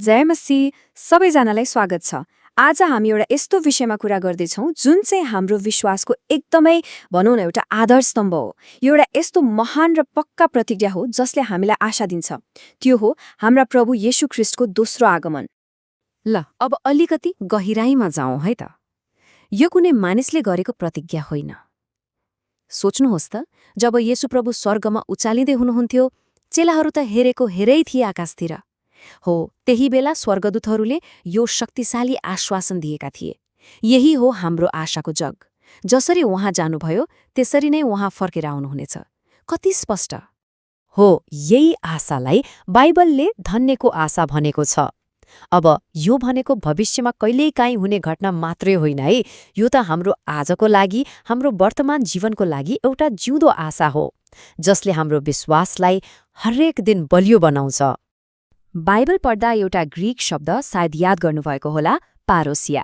जय मसीह सबैजनालाई स्वागत छ। आज हामी एउटा यस्तो विषयमा कुरा गर्दैछौँ जुन चाहिँ हाम्रो विश्वासको एकदमै भनौँ न एउटा आधार स्तम्भ हो। यो एउटा यस्तो महान र पक्का प्रतिज्ञा हो जसले हामीलाई आशा दिन्छ। त्यो हो हाम्रा प्रभु येशू ख्रीष्टको दोस्रो आगमन। ल अब अलिकति गहिराईमा जाउँ है त। यो कुनै मानिसले गरेको प्रतिज्ञा होइन। सोच्नुहोस् त, जब येशू प्रभु स्वर्गमा उचालिँदै हुनुहुन्थ्यो, चेलाहरू त हेरेको हेरै थिए आकाशतिर। हो, त्यही बेला स्वर्गदूतहरूले यो शक्तिशाली आश्वासन दिएका थिए, यही हो हाम्रो आशाको जग। जसरी उहाँ जानुभयो त्यसरी नै उहाँ फर्केर आउनुहुनेछ। कति स्पष्ट हो! यही आशालाई बाइबलले धन्यको आशा भनेको छ। अब यो भनेको भविष्यमा कहिलेकाहीँ हुने घटना मात्रै होइन है। यो त हाम्रो आजको लागि, हाम्रो वर्तमान जीवनको लागि एउटा जिउँदो आशा हो, जसले हाम्रो विश्वासलाई हरेक दिन बलियो बनाउँछ। बाइबल पढ्दा एउटा ग्रीक शब्द सायद याद गर्नुभएको होला, पारोसिया।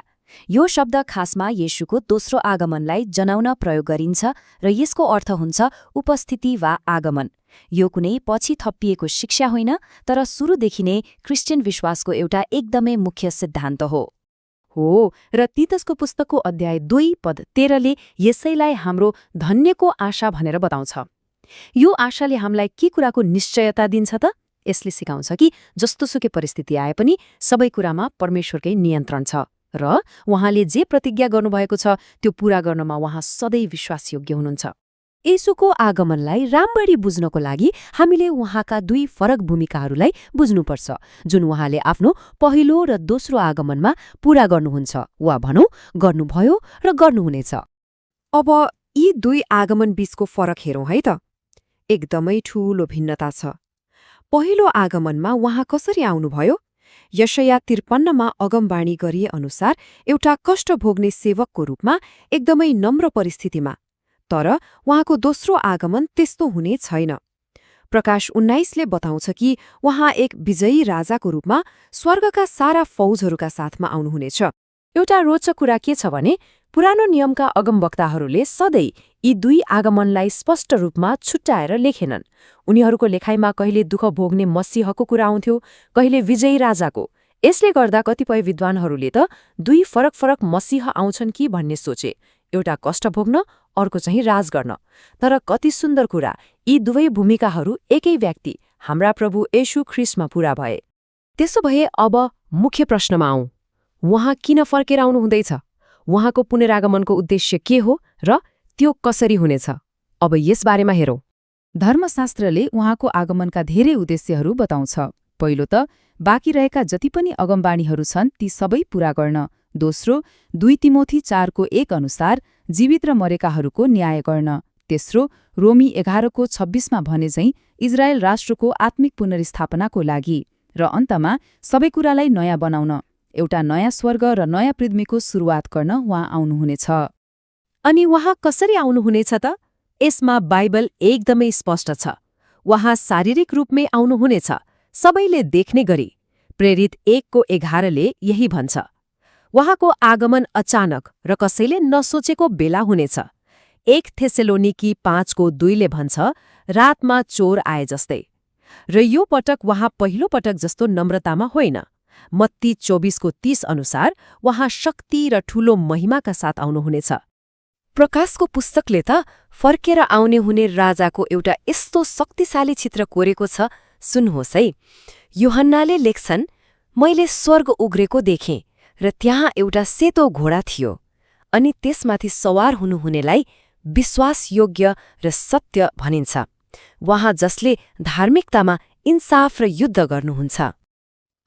यो शब्द खासमा येशूको दोस्रो आगमनलाई जनाउन प्रयोग गरिन्छ र यसको अर्थ हुन्छ उपस्थिति वा आगमन। यो कुनै पछि थपिएको शिक्षा होइन, तर सुरुदेखि नै क्रिस्चियन विश्वासको एउटा एकदमै मुख्य सिद्धान्त हो। र तीतसको पुस्तकको अध्याय 2 पद 13ले यसैलाई हाम्रो धन्यको आशा भनेर बताउँछ। यो आशाले हामीलाई के कुराको निश्चयता दिन्छ त? यसले सिकाउँछ कि जस्तोसुकै परिस्थिति आए पनि सबै कुरामा परमेश्वरकै नियन्त्रण छ र उहाँले जे प्रतिज्ञा गर्नुभएको छ त्यो पूरा गर्नमा उहाँ सधैँ विश्वासयोग्य हुनुहुन्छ। येशूको आगमनलाई राम्ररी बुझ्नको लागि हामीले उहाँका दुई फरक भूमिकाहरूलाई बुझ्नुपर्छ, जुन उहाँले आफ्नो पहिलो र दोस्रो आगमनमा पूरा गर्नुहुन्छ, वा भनौँ गर्नुभयो र गर्नुहुनेछ। अब यी दुई आगमन बीचको फरक हेरौँ है त। एकदमै ठूलो भिन्नता छ। पहिलो आगमनमा उहाँ कसरी आउनुभयो? यशाया 53मा अगमबाणी गरिए अनुसार एउटा कष्ट भोग्ने सेवकको रूपमा, एकदमै नम्र परिस्थितिमा। तर उहाँको दोस्रो आगमन त्यस्तो हुने छैन। प्रकाश 19ले बताउँछ कि उहाँ एक विजयी राजाको रूपमा स्वर्गका सारा फौजहरूका साथमा आउनुहुनेछ। एउटा रोचक कुरा के छ भने, पुरानो नियमका अगमवक्ताहरूले सधैँ यी दुई आगमनलाई स्पष्ट रूपमा छुट्याएर लेखेनन्। उनीहरूको लेखाइमा कहिले दुःख भोग्ने मसीहको कुरा आउँथ्यो, कहिले विजयी राजाको। यसले गर्दा कतिपय विद्वानहरूले त दुई फरक फरक मसीह आउँछन् कि भन्ने सोचे, एउटा कष्ट भोग्न, अर्को चाहिँ राज गर्न। तर कति सुन्दर कुरा, यी दुवै भूमिकाहरू एकै व्यक्ति हाम्रा प्रभु येशू ख्रीष्टमा पूरा भए। त्यसो भए अब मुख्य प्रश्नमा आउँ, उहाँ किन फर्केर आउनुहुँदैछ? उहाँको पुनरागमनको उद्देश्य के हो र त्यो कसरी हुनेछ? अब यसबारेमा हेरौँ। धर्मशास्त्रले उहाँको आगमनका धेरै उद्देश्यहरू बताउँछ। पहिलो त बाँकी रहेका जति पनि अगमबाणीहरू छन् ती सबै पूरा गर्न। दोस्रो, 2 तिमोथी 4:1 अनुसार जीवित र मरेकाहरूको न्याय गर्न। तेस्रो, रोमी 11:26मा भने झैं इजरायल राष्ट्रको आत्मिक पुनर्स्थापनाको लागि। र अन्तमा सबै कुरालाई नयाँ बनाउन, एउटा नयाँ स्वर्ग र नयाँ पृथ्वीको सुरुवात गर्न उहाँ आउनुहुनेछ। अनि उहाँ कसरी आउनुहुनेछ त? यसमा बाइबल एकदमै स्पष्ट छ। उहाँ शारीरिक रूपमै आउनुहुनेछ, सबैले देख्ने गरी। प्रेरित 1:11ले यही भन्छ। उहाँको आगमन अचानक र कसैले नसोचेको बेला हुनेछ। 1 थेसलोनिकी 5:2ले भन्छ, रातमा चोर आए जस्तै। र यो पटक उहाँ पहिलो पटक जस्तो नम्रतामा होइन। मत्ती 24:30 अनुसार उहाँ शक्ति र ठूलो महिमाका साथ आउनुहुनेछ। प्रकाशको पुस्तकले त फर्केर आउने हुने राजाको एउटा यस्तो शक्तिशाली चित्र कोरेको छ, सुन्नुहोस् है। यूहन्नाले लेख्छन्, मैले स्वर्ग उग्रेको देखेँ र त्यहाँ एउटा सेतो घोडा थियो, अनि त्यसमाथि सवार हुनुहुनेलाई विश्वासयोग्य र सत्य भनिन्छ। उहाँ जसले धार्मिकतामा इन्साफ र युद्ध गर्नुहुन्छ।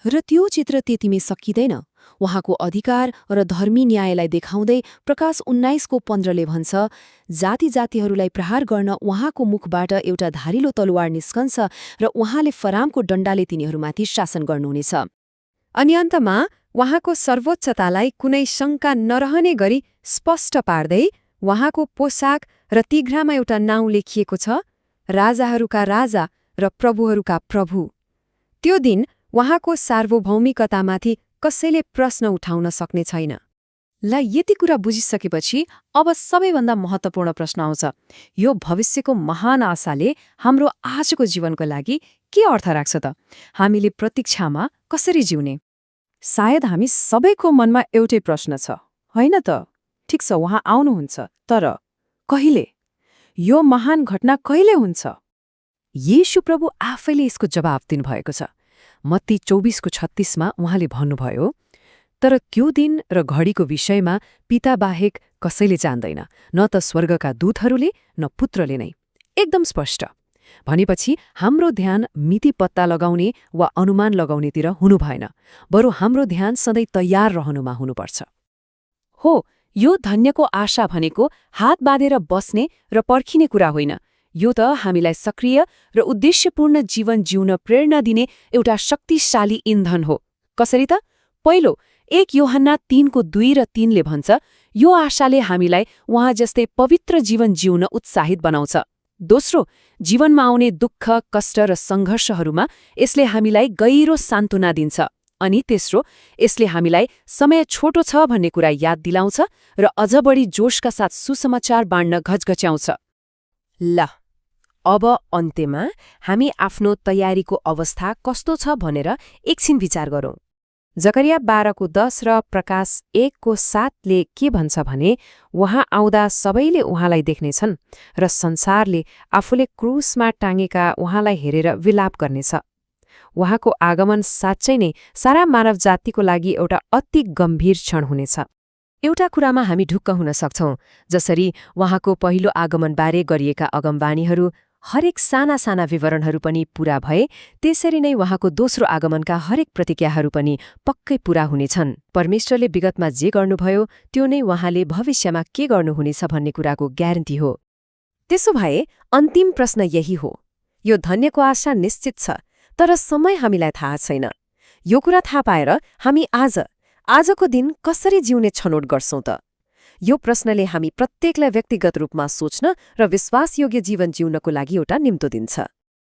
र त्यो चित्र त्यतिमै सकिँदैन। उहाँको अधिकार र धर्मी न्यायलाई देखाउँदै प्रकाश 19:15ले भन्छ, जाति जातिहरूलाई प्रहार गर्न उहाँको मुखबाट एउटा धारिलो तलवार निस्कन्छ र उहाँले फरामको डण्डाले तिनीहरूमाथि शासन गर्नुहुनेछ। अनि अन्तमा उहाँको सर्वोच्चतालाई कुनै शङ्का नरहने गरी स्पष्ट पार्दै उहाँको पोसाक र तिघ्रामा एउटा नाउँ लेखिएको छ, राजाहरूका राजा र प्रभुहरूका प्रभु। त्यो दिन उहाँको सार्वभौमिकतामाथि कसैले प्रश्न उठाउन सक्ने छैन। ला यति कुरा बुझिसकेपछि अब सबैभन्दा महत्त्वपूर्ण प्रश्न आउँछ। यो भविष्यको महान आशाले हाम्रो आजको जीवनको लागि के अर्थ राख्छ त? हामीले प्रतीक्षामा कसरी जिउने? सायद हामी सबैको मनमा एउटै प्रश्न छ, होइन त? ठिक छ, उहाँ आउनुहुन्छ, तर कहिले? यो महान घटना कहिले हुन्छ? येशू प्रभु आफैले यसको जवाब दिनुभएको छ। मत्ती 24:36 उहाँले भन्नुभयो, तर त्यो दिन र घडीको विषयमा पिता बाहेक कसैले जान्दैन, न त स्वर्गका दूतहरूले न पुत्रले नै। एकदम स्पष्ट। भनेपछि हाम्रो ध्यान मिति पत्ता लगाउने वा अनुमान लगाउनेतिर हुनु भएन, बरु हाम्रो ध्यान सधैँ तयार रहनुमा हुनुपर्छ। हो, यो धन्यको आशा भनेको हात बाँधेर बस्ने र पर्खिने कुरा होइन। यो त हामीलाई सक्रिय र उद्देश्यपूर्ण जीवन जिउन प्रेरणा दिने एउटा शक्तिशाली इन्धन हो। कसरी त? पहिलो, 1 यूहन्ना 3:2 र 3ले भन्छ, यो आशाले हामीलाई उहाँ जस्तै पवित्र जीवन जिउन उत्साहित बनाउँछ। दोस्रो, जीवनमा आउने दुःख, कष्ट र सङ्घर्षहरूमा यसले हामीलाई गहिरो सान्त्वना दिन्छ। अनि तेस्रो, यसले हामीलाई समय छोटो छ भन्ने कुरा याद दिलाउँछ र अझ बढी जोशका साथ सुसमाचार बाँड्न घचघच्याउँछ। ल, अब अन्त्यमा हामी आफ्नो तयारीको अवस्था कस्तो छ भनेर एकछिन विचार गरौँ। जकरिया 12:10 र प्रकाश 1:7ले के भन्छ भने, उहाँ आउँदा सबैले उहाँलाई देख्नेछन् र संसारले आफूले क्रुसमा टाँगेका उहाँलाई हेरेर विलाप गर्नेछ। उहाँको आगमन साँच्चै नै सारा मानव जातिको लागि एउटा अति गम्भीर क्षण हुनेछ। एउटा कुरामा हामी ढुक्क हुन सक्छौं, जसरी उहाँको पहिलो आगमनबारे गरिएका अगमबाणीहरू हरेक साना साना विवरणहरू पनि पूरा भए, त्यसरी नै उहाँको दोस्रो आगमनका हरेक प्रतिज्ञाहरू पनि पक्कै पूरा हुनेछन्। परमेश्वरले विगतमा जे गर्नुभयो त्यो नै उहाँले भविष्यमा के गर्नुहुनेछ भन्ने कुराको ग्यारेन्टी हो। त्यसो भए अन्तिम प्रश्न यही हो, यो धन्यको आशा निश्चित छ, तर समय हामीलाई थाहा छैन। यो कुरा थाहा पाएर हामी आजको दिन कसरी जिउने छनौट गर्छौं त? यो प्रश्नले हामी प्रत्येकलाई व्यक्तिगत रूपमा सोच्न र विश्वासयोग्य जीवन जिउनको लागि एउटा निम्तो दिन्छ।